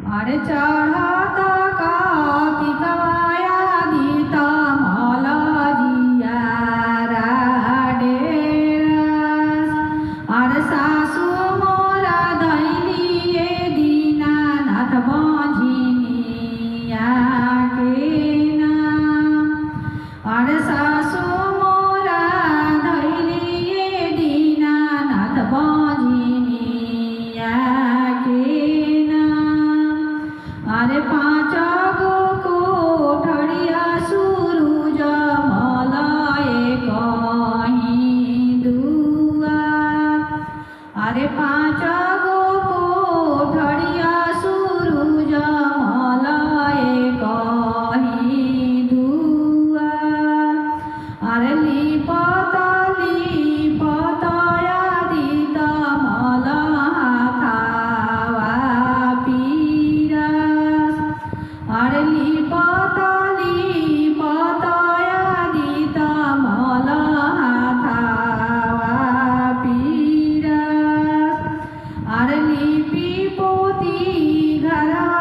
अरे चढ़ता कार्तिक आदिता मलजियारा डेरास। अरे सासु मोरा धैलिए दीनानाथ बंझिनिया के नाम। अरे सासु मोरा धैलिए दीनानाथ बंझिनिया के नाम। अरे पाँच गो कोठरिया सूरुज मलय कहीं दुआर। अरे पाँच गो कोठरिया सूरुज मलय कहीं दुआर। अरे लिपत लिपत आदित मल हाथावा पीरास। अरे लिपत लिपत आदित मल हाथावा पीरास। अरे लिपि पोती घरवा